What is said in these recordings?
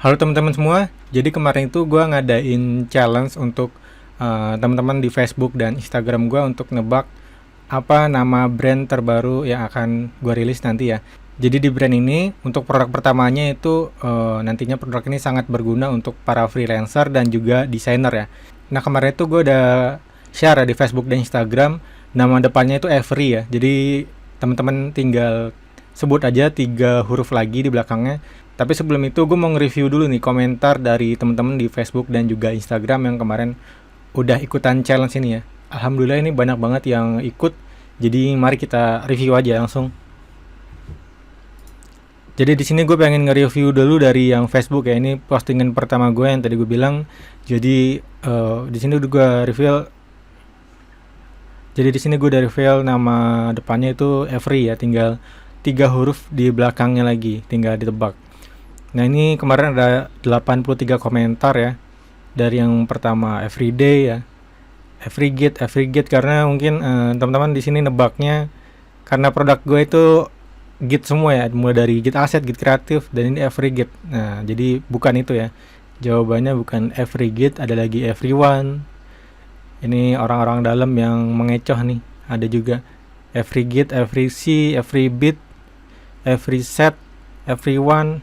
Halo teman-teman semua, jadi kemarin itu gue ngadain challenge untuk teman-teman di Facebook dan Instagram gue untuk nebak apa nama brand terbaru yang akan gue rilis nanti ya. Jadi di brand ini untuk produk pertamanya itu nantinya produk ini sangat berguna untuk para freelancer dan juga desainer ya. Nah kemarin itu gue udah share ya di Facebook dan Instagram, nama depannya itu Every ya. Jadi teman-teman tinggal sebut aja 3 huruf lagi di belakangnya. Tapi sebelum itu gue mau nge-review dulu nih komentar dari teman-teman di Facebook dan juga Instagram yang kemarin udah ikutan challenge ini ya. Alhamdulillah ini banyak banget yang ikut. Jadi mari kita review aja langsung. Jadi di sini gue pengen nge-review dulu dari yang Facebook ya. Ini postingan pertama gue yang tadi gue bilang. Jadi di sini udah gue reveal. Jadi di sini gue udah reveal nama depannya itu Every ya. Tinggal 3 huruf di belakangnya lagi. Tinggal ditebak. Nah ini kemarin ada 83 komentar ya. Dari yang pertama Everyday ya, Every Git karena mungkin teman-teman di sini nebaknya karena produk gue itu Git semua ya, mulai dari Git Asset, Git Kreatif, dan ini Every Git. Nah jadi bukan itu ya, jawabannya bukan Every Git, ada lagi Everyone. Ini orang-orang dalam yang mengecoh nih, ada juga Every Git, Every See, Every Bit, Every Set, Everyone,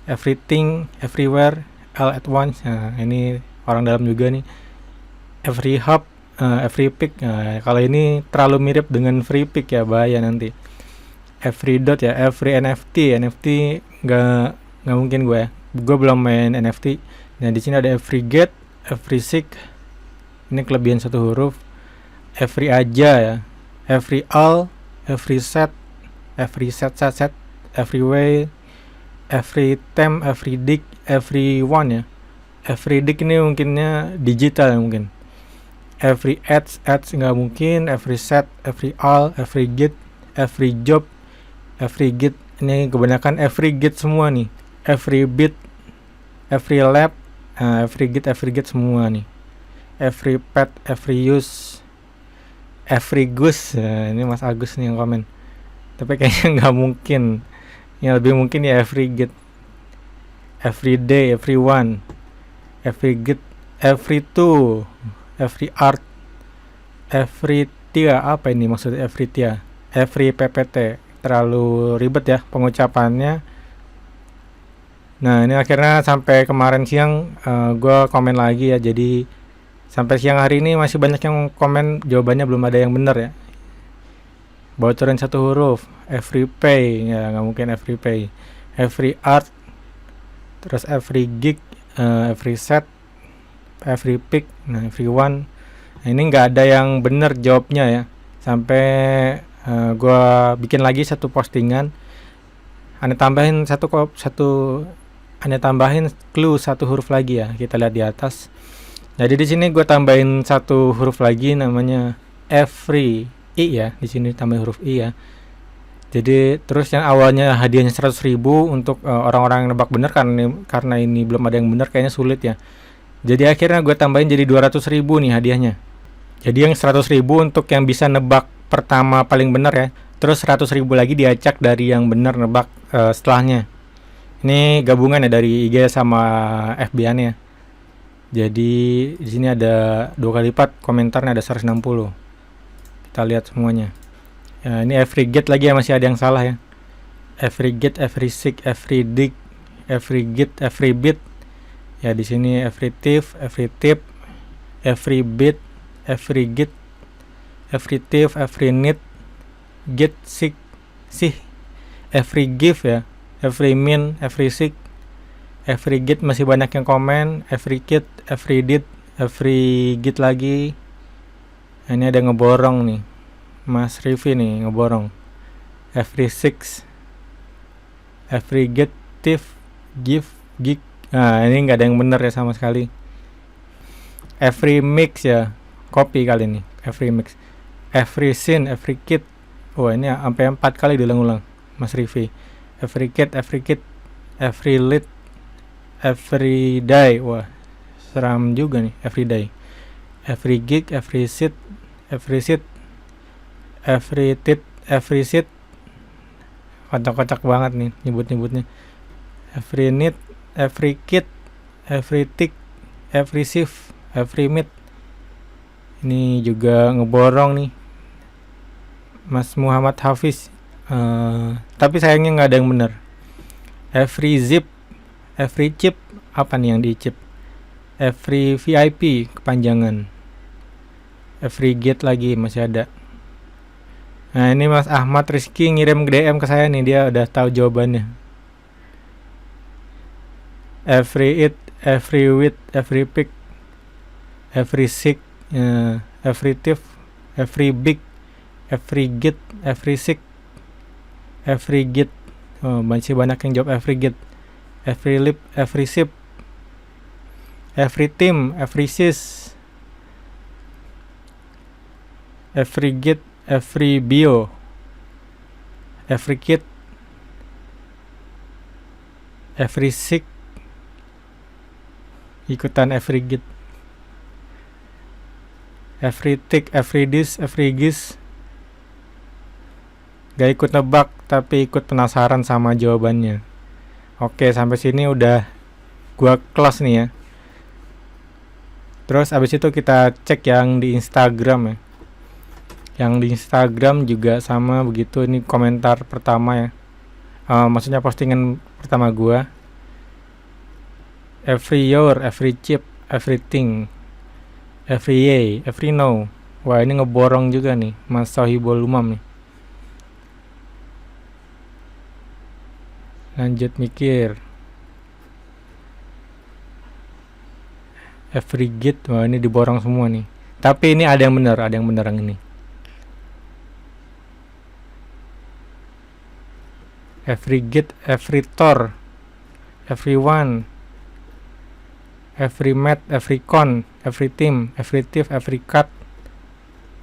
Everything, Everywhere, all at once. Nah, ini orang dalam juga nih. Every hub, every pick. Nah, kalau ini terlalu mirip dengan free pick ya, bahaya nanti. Every dot ya, every NFT nggak mungkin gue ya. Gue belum main NFT. Nah di sini ada every get, every seek. Ini kelebihan 1 huruf. Every aja ya, every all, every set, every way, every time, every dig, every one ya. Every dig ini mungkinnya digital ya mungkin. Every ads nggak mungkin. Every set, every all, every git, every job, every git. Ini kebanyakan every git semua nih. Every bit, every lab, every git semua nih. Every pet, every use, every goose. Ini Mas Agus nih yang komen. Tapi kayaknya nggak mungkin. Yang lebih mungkin ya every git, every day, everyone, every git, every two, every art, every tia. Apa ini maksudnya every tia? Every ppt. Terlalu ribet ya pengucapannya. Nah ini akhirnya sampai kemarin siang gue komen lagi ya. Jadi sampai siang hari ini masih banyak yang komen jawabannya belum ada yang benar ya. Bocorin 1 huruf. Every pay ya nggak mungkin every pay. Every art, terus every gig, every set, every pick, nah everyone. Nah, ini nggak ada yang bener jawabnya ya. Sampai gue bikin lagi satu postingan. Aneh tambahin clue 1 huruf lagi ya. Kita lihat di atas. Jadi di sini gue tambahin 1 huruf lagi namanya every i ya. Di sini tambahin huruf i ya. Jadi terus yang awalnya hadiahnya 100.000 untuk orang-orang yang nebak bener karena ini belum ada yang bener kayaknya sulit ya. Jadi akhirnya gue tambahin jadi 200.000 nih hadiahnya. Jadi yang 100.000 untuk yang bisa nebak pertama paling bener ya. Terus 100.000 lagi diacak dari yang bener nebak setelahnya. Ini gabungan ya dari IG sama FB-nya. Jadi di sini ada 2 kali lipat, komentarnya ada 160. Kita lihat semuanya. Ya, ini every get lagi ya, masih ada yang salah ya. Every get, every seek, every dig, every git, every bit. Ya di sini every thief, every tip, every bit, every git, every thief, every need, get seek, sih, every give ya, every min, every seek, every git masih banyak yang komen, every kit, every did, every git lagi. Nah, ini ada ngeborong nih. Mas Rivi nih ngeborong. Every six, every get, thief, give, gig. Nah ini nggak ada yang bener ya sama sekali. Every mix ya, copy kali ini. Every mix, every sin, every kit. Wah ini sampai 4 kali diulang-ulang Mas Rivi. Every kit, every lit, every day. Wah seram juga nih every day. Every gig, every sit, every sit, every tit, every sit. Kocak-kocak banget nih nyebut-nyebutnya. Every need, every kit, every tick, every shift, every meet. Ini juga ngeborong nih Mas Muhammad Hafiz. Tapi sayangnya nggak ada yang benar. Every zip, every chip, apa nih yang di chip? Every VIP kepanjangan. Every gate lagi masih ada. Nah ini Mas Ahmad Rizky ngirim DM ke saya nih, dia udah tahu jawabannya. Every it, every wit, every pick, every sick, every thief, every big, every git, every sick, every git. Masih banyak yang jawab every git. Every lip, every sip, every team, every sis, every git, every bio, every kit, every sick, ikutan every git, every tick, every this, every gis. Gak ikut nebak tapi ikut penasaran sama jawabannya. Oke, sampai sini udah gua close nih ya. Terus abis itu kita cek yang di Instagram ya. Yang di Instagram juga sama begitu. Ini komentar pertama ya. Maksudnya postingan pertama gua. Every your, every chip, everything, every yay, every no. Wah ini ngeborong juga nih Mas Sohibul Umam nih. Lanjut mikir. Every git, wah ini diborong semua nih. Tapi ini ada yang benar yang ini. Every git, every tor, everyone, every mat, every con, every team, every thief, every cut.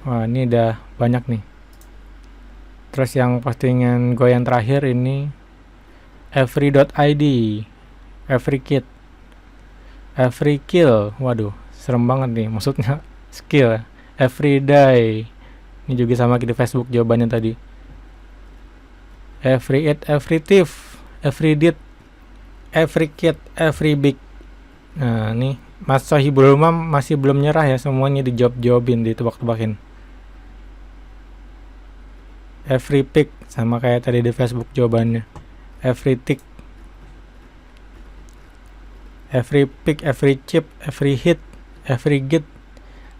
Wah ini udah banyak nih. Terus yang postingan gue yang terakhir ini every.id, every kit, every kill. Waduh serem banget nih, maksudnya skill ya. Every day. Ini juga sama di Facebook jawabannya tadi. Every it, every thief, every did, every kit, every big. Nah nih Mas Sohibul Umam masih belum nyerah ya, semuanya dijawab-jawabin, ditebak-tebakin. Every pick, sama kayak tadi di Facebook jawabannya. Every tick, every pick, every chip, every hit, every git.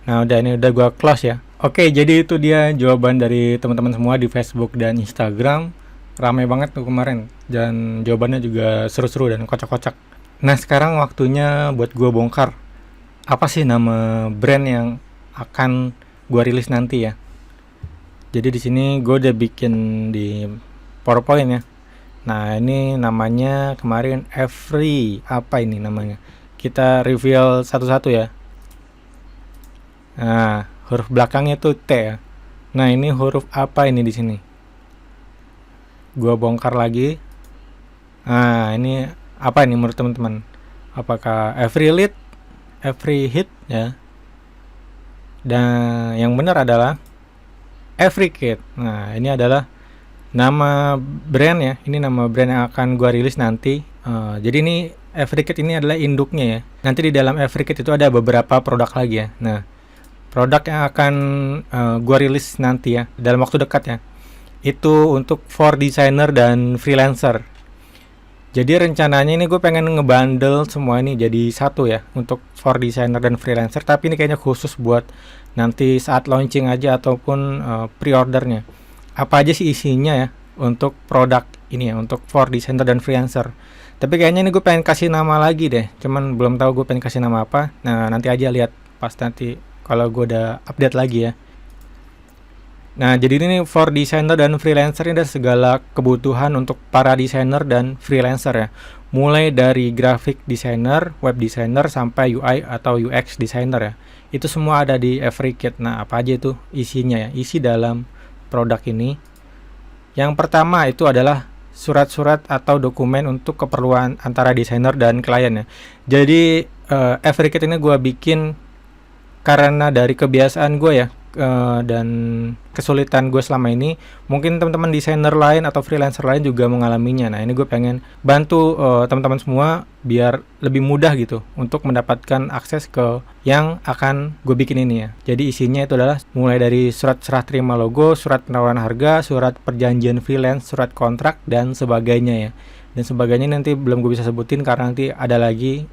Nah udah, ini udah gua close ya. Oke, jadi itu dia jawaban dari teman-teman semua di Facebook dan Instagram. Ramai banget tuh kemarin, dan jawabannya juga seru-seru dan kocak-kocak. Nah sekarang waktunya buat gua bongkar apa sih nama brand yang akan gua rilis nanti ya. Jadi di sini gue udah bikin di PowerPoint ya. Nah ini namanya kemarin Every, apa ini namanya? Kita reveal satu-satu ya. Nah huruf belakangnya tuh T ya. Nah ini huruf apa ini di sini? Gua bongkar lagi. Nah ini apa ini menurut teman-teman? Apakah every lead, every hit ya? Dan yang benar adalah every kit. Nah ini adalah nama brand ya. Ini nama brand yang akan gua rilis nanti. Jadi ini every kit ini adalah induknya ya. Nanti di dalam every kit itu ada beberapa produk lagi ya. Nah produk yang akan gua rilis nanti ya dalam waktu dekat ya, itu untuk for designer dan freelancer. Jadi rencananya ini gue pengen ngebundle semua ini jadi satu ya, untuk for designer dan freelancer. Tapi ini kayaknya khusus buat nanti saat launching aja ataupun pre-ordernya. Apa aja sih isinya ya untuk produk ini ya, untuk for designer dan freelancer. Tapi kayaknya ini gue pengen kasih nama lagi deh, cuman belum tahu gue pengen kasih nama apa. Nah nanti aja lihat pas nanti kalau gue udah update lagi ya. Nah jadi ini for designer dan freelancer ini ada segala kebutuhan untuk para designer dan freelancer ya. Mulai dari graphic designer, web designer, sampai UI atau UX designer ya. Itu semua ada di Every Kit. Nah apa aja itu isinya ya, isi dalam produk ini. Yang pertama itu adalah surat-surat atau dokumen untuk keperluan antara desainer dan klien ya. Jadi Every Kit ini gue bikin karena dari kebiasaan gue ya, dan kesulitan gue selama ini, mungkin teman-teman desainer lain atau freelancer lain juga mengalaminya. Nah, ini gue pengen bantu teman-teman semua biar lebih mudah gitu untuk mendapatkan akses ke yang akan gue bikin ini ya. Jadi isinya itu adalah mulai dari surat serah terima logo, surat penawaran harga, surat perjanjian freelance, surat kontrak, dan sebagainya ya. Dan sebagainya nanti belum gue bisa sebutin karena nanti ada lagi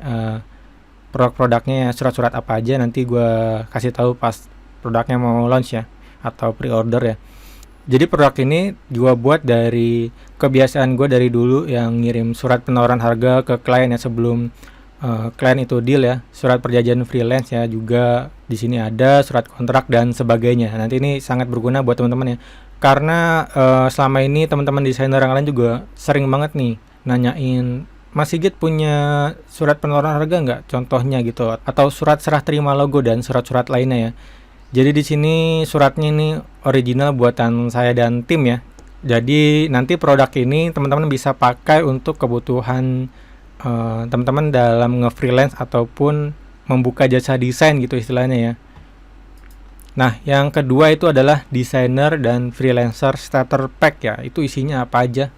produk-produknya, surat-surat apa aja nanti gue kasih tahu pas produknya mau launch ya, atau pre-order ya. Jadi produk ini gue buat dari kebiasaan gue dari dulu yang ngirim surat penawaran harga ke klien ya sebelum klien itu deal ya, surat perjanjian freelance ya juga di sini ada, surat kontrak dan sebagainya. Nanti ini sangat berguna buat teman-teman ya, karena selama ini teman-teman desainer yang lain juga sering banget nih nanyain, Mas Sigit punya surat penawaran harga nggak? Contohnya gitu, atau surat serah terima logo dan surat-surat lainnya ya. Jadi di sini suratnya ini original buatan saya dan tim ya. Jadi nanti produk ini teman-teman bisa pakai untuk kebutuhan teman-teman dalam nge-freelance ataupun membuka jasa desain gitu istilahnya ya. Nah, yang kedua itu adalah desainer dan freelancer starter pack ya. Itu isinya apa aja?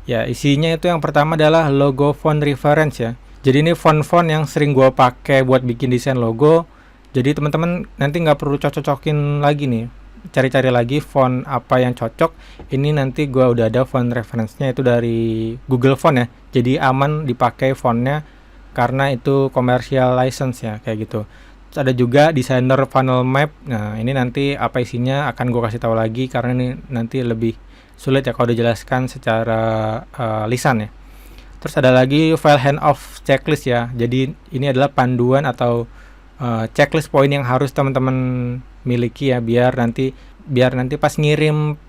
Ya, isinya itu yang pertama adalah logo font reference ya. Jadi ini font-font yang sering gue pakai buat bikin desain logo. Jadi teman-teman nanti nggak perlu cocok-cocokin lagi nih, cari-cari lagi font apa yang cocok. Ini nanti gue udah ada font reference-nya itu dari Google Font ya. Jadi aman dipakai fontnya karena itu commercial license ya, kayak gitu. Terus ada juga designer funnel map. Nah, ini nanti apa isinya akan gue kasih tahu lagi karena ini nanti lebih sulit ya kalau dijelaskan secara lisan ya. Terus ada lagi file handoff checklist ya. Jadi ini adalah panduan atau checklist poin yang harus teman-teman miliki ya biar nanti pas ngirim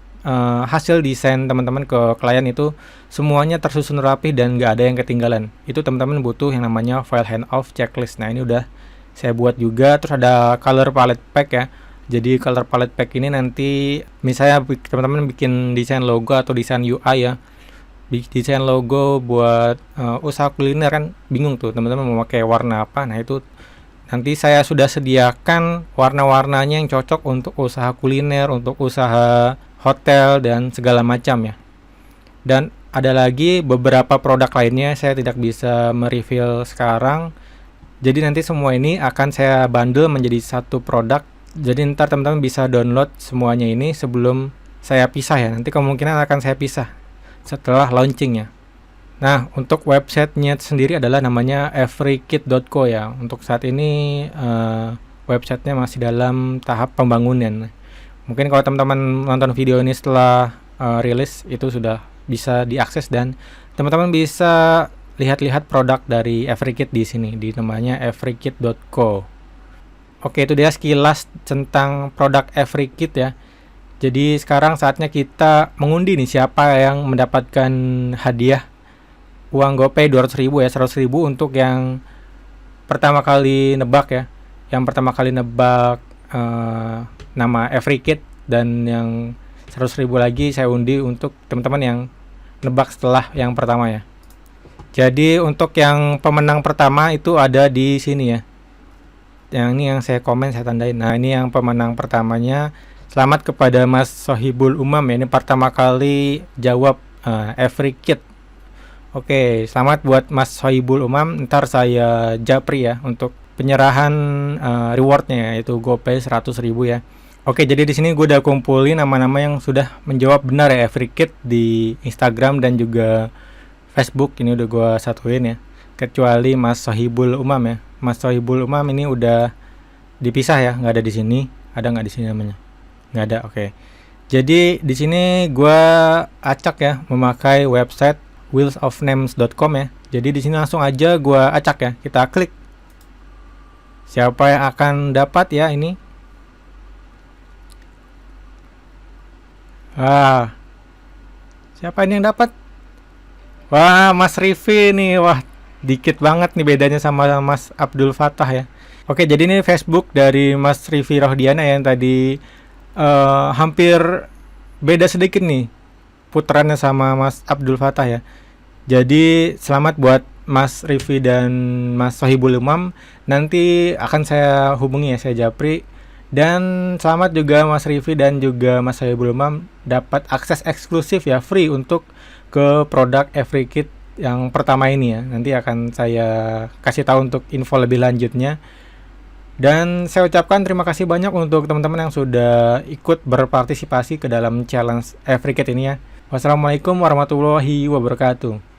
hasil desain teman-teman ke klien itu semuanya tersusun rapi dan nggak ada yang ketinggalan. Itu teman-teman butuh yang namanya file handoff checklist. Nah, ini udah saya buat juga. Terus ada color palette pack ya. Jadi color palette pack ini nanti misalnya teman-teman bikin desain logo atau desain UI ya, desain logo buat usaha kuliner kan bingung tuh teman-teman mau pakai warna apa. Nah, itu nanti saya sudah sediakan warna-warnanya yang cocok untuk usaha kuliner, untuk usaha hotel dan segala macam ya. Dan ada lagi beberapa produk lainnya saya tidak bisa mereview sekarang. Jadi nanti semua ini akan saya bundle menjadi satu produk. Jadi ntar teman-teman bisa download semuanya ini sebelum saya pisah ya. Nanti kemungkinan akan saya pisah setelah launching ya. Nah, untuk websitenya sendiri adalah namanya everykit.co ya. Untuk saat ini websitenya masih dalam tahap pembangunan. Mungkin kalau teman-teman nonton video ini setelah rilis itu sudah bisa diakses dan teman-teman bisa lihat-lihat produk dari Everykit di sini di namanya everykit.co. Oke, itu dia sekilas tentang produk Everykit ya. Jadi sekarang saatnya kita mengundi nih siapa yang mendapatkan hadiah uang GoPay 200.000 ya, 100.000 untuk yang pertama kali nebak ya. Yang pertama kali nebak nama Everykit, dan yang 100.000 lagi saya undi untuk teman-teman yang nebak setelah yang pertama ya. Jadi untuk yang pemenang pertama itu ada di sini ya. Yang ini yang saya komen, saya tandain. Nah, ini yang pemenang pertamanya. Selamat kepada Mas Sohibul Umam ya. Ini pertama kali jawab Everykit. Oke, selamat buat Mas Sohibul Umam. Ntar saya japri ya untuk penyerahan rewardnya yaitu GoPay 100.000 ya. Oke, jadi di sini gue udah kumpulin nama-nama yang sudah menjawab benar ya Everykit di Instagram dan juga Facebook. Ini udah gue satuin ya. Kecuali Mas Sohibul Umam ya. Mas Sohibul Umam ini udah dipisah ya, nggak ada di sini. Ada nggak di sini namanya? Nggak ada. Oke. Jadi di sini gue acak ya memakai website wheelsofnames.com ya. Jadi di sini langsung aja gue acak ya. Kita klik. Siapa yang akan dapat ya ini? Siapa ini yang dapat? Wah, Mas Rivi nih. Wah, dikit banget nih bedanya sama Mas Abdul Fattah ya. Oke, jadi ini Facebook dari Mas Rivi Rohdiana yang tadi hampir beda sedikit nih putarannya sama Mas Abdul Fattah ya. Jadi selamat buat Mas Rivi dan Mas Sohibul Umam. Nanti akan saya hubungi ya, saya japri Dan selamat juga Mas Rivi dan juga Mas Habibul Umam dapat akses eksklusif ya, free untuk ke produk Every Kit yang pertama ini ya. Nanti akan saya kasih tahu untuk info lebih lanjutnya. Dan saya ucapkan terima kasih banyak untuk teman-teman yang sudah ikut berpartisipasi ke dalam challenge Every Kit ini ya. Wassalamualaikum warahmatullahi wabarakatuh.